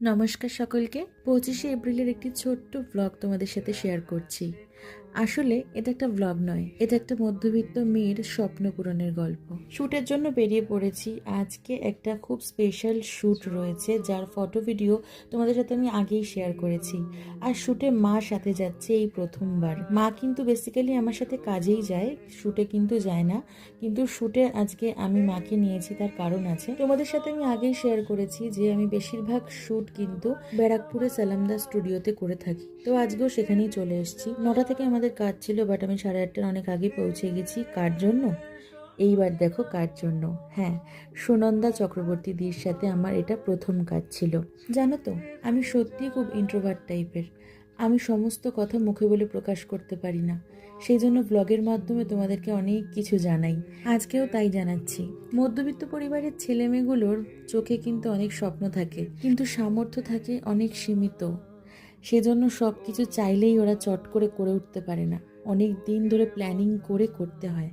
নমস্কার সকলকে। 25শে এপ্রিলের একটি ছোট্ট ব্লগ তোমাদের সাথে শেয়ার করছি। আসলে এটা একটা ব্লগ নয়, এটা একটা মধ্যবিত্ত মেয়ের স্বপ্ন পূরণের গল্প। শ্যুটের জন্য বেরিয়ে পড়েছি। আজকে একটা খুব স্পেশাল শ্যুট রয়েছে, যার ফটো ভিডিও তোমাদের সাথে আমি আগেই শেয়ার করেছি। আর শ্যুটে মা সাথে যাচ্ছে এই প্রথমবার। মা কিন্তু বেসিক্যালি আমার সাথে কাজেই যায়, শ্যুটে কিন্তু যায় না। কিন্তু শ্যুটে আজকে আমি মাকে নিয়েছি, তার কারণ আছে। তোমাদের সাথে আমি আগেই শেয়ার করেছি যে আমি বেশিরভাগ শ্যুট কিন্তু ব্যারাকপুরে সালামদা স্টুডিওতে করে থাকি। তো আজকেও সেখানেই চলে এসেছি। 9টা থেকে আমাদের কাজ ছিল, বাট আমি 8:30টার অনেক আগে পৌঁছে গেছি। কার জন্য? এইবার দেখো কার জন্য। হ্যাঁ, সুনন্দা চক্রবর্তী দির সাথে আমার এটা প্রথম কাজ ছিল। জানো তো, আমি সত্যিই খুব ইন্ট্রোভার্ট টাইপের। আমি সমস্ত কথা মুখে বলে প্রকাশ করতে পারি না। সেই জন্য ব্লগের মাধ্যমে তোমাদেরকে অনেক কিছু জানাই। আজকেও তাই জানাচ্ছি। মধ্যবিত্ত পরিবারের ছেলেমেয়েগুলোর চোখে কিন্তু অনেক স্বপ্ন থাকে, কিন্তু সামর্থ্য থাকে অনেক সীমিত। সেজন্য সব কিছু চাইলেই ওরা চট করে করে উঠতে পারে না। অনেক দিন ধরে প্ল্যানিং করে করতে হয়।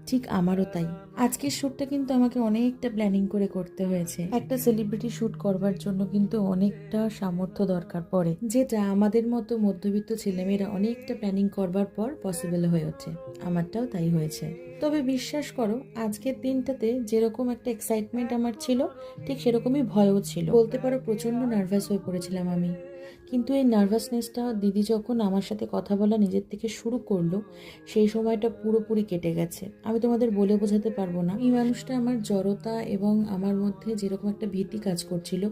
ঠিক আমারও তাই। আজকের শ্যুটটা কিন্তু আমাকে অনেকটা প্ল্যানিং করে করতে হয়েছে। একটা সেলিব্রিটি শ্যুট করবার জন্য কিন্তু অনেকটা সামর্থ্য দরকার পড়ে, যেটা আমাদের মতো মধ্যবিত্ত ছেলেমেয়েরা অনেকটা প্ল্যানিং করবার পর পসিবল হয়ে ওঠে। আমারটাও তাই হয়েছে। তবে বিশ্বাস করো, আজকের দিনটাতে যেরকম একটা এক্সাইটমেন্ট আমার ছিল, ঠিক সেরকমই ভয়ও ছিল। বলতে পারো প্রচন্ড নার্ভাস হয়ে পড়েছিলাম আমি। কিন্তু এই নার্ভাসনেসটা দিদি যখন আমার সাথে কথা বলা নিজের থেকে শুরু করলো, সেই সময়টা পুরোপুরি কেটে গেছে। আমি তোমাদের বলে বোঝাতে পারবো না। এই মানুষটা আমার জড়তা এবং আমার মধ্যে যেরকম একটা ভীতি কাজ করছিল,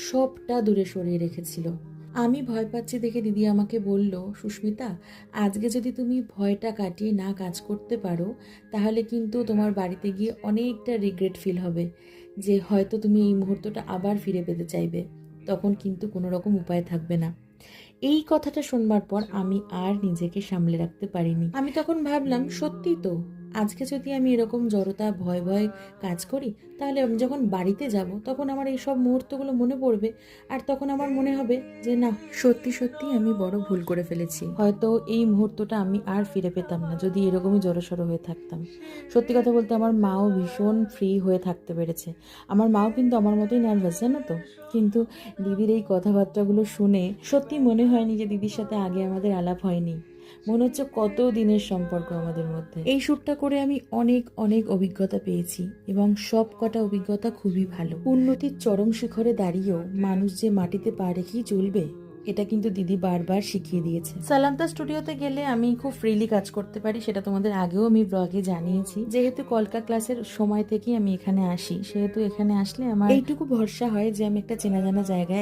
সবটা দূরে সরিয়ে রেখেছিল। আমি ভয় পাচ্ছি দেখে দিদি আমাকে বলল, সুস্মিতা, আজকে যদি তুমি ভয়টা কাটিয়ে না কাজ করতে পারো, তাহলে কিন্তু তোমার বাড়িতে গিয়ে অনেকটা রিগ্রেট ফিল হবে, যে হয়তো তুমি এই মুহূর্তটা আবার ফিরে পেতে চাইবে। তখন কিন্তু কোনো রকম উপায় থাকবে না। এই কথাটা শুনবার পর আমি আর নিজেকে সামলে রাখতে পারিনি। আমি তখন ভাবলাম, সত্যি তো, আজকে যদি আমি এরকম জড়তা ভয় ভয় কাজ করি, তাহলে আমি যখন বাড়িতে যাব তখন আমার এই সব মুহূর্তগুলো মনে পড়বে। আর তখন আমার মনে হবে যে না, সত্যি সত্যি আমি বড় ভুল করে ফেলেছি। হয়তো এই মুহূর্তটা আমি আর ফিরে পেতাম না যদি এরকমই জড়সড় হয়ে থাকতাম। সত্যি কথা বলতে আমার মাও ভীষণ ফ্রি হয়ে থাকতে পেরেছে। আমার মাও কিন্তু আমার মতোই নার্ভাস, জানো তো। কিন্তু দিদির এই কথাবার্তাগুলো শুনে সত্যি মনে হয়নি যে দিদির সাথে আগে আমাদের আলাপ হয়নি। মনে হচ্ছে কত দিনের সম্পর্ক আমাদের মধ্যে। এই শ্যুটটা করে আমি অনেক অনেক অভিজ্ঞতা পেয়েছি, এবং সব কটা অভিজ্ঞতা খুবই ভালো। উন্নতির চরম শিখরে দাঁড়িয়েও মানুষ যে মাটিতে পা রেখেই চলবে, এটা কিন্তু দিদি বারবার শিখিয়ে দিয়েছে। সালামতা স্টুডিওতে গেলে আমি খুব ফ্রিলি কাজ করতে পারি, সেটা তোমাদের আগেও আমি ব্লগে জানিয়েছি। যেহেতু কলকা ক্লাসের সময় থেকেই আমি এখানে আসি, সেহেতু এখানে আসলে আমার এইটুকু ভরসা হয় যে আমি একটা চেনা জানা জায়গায়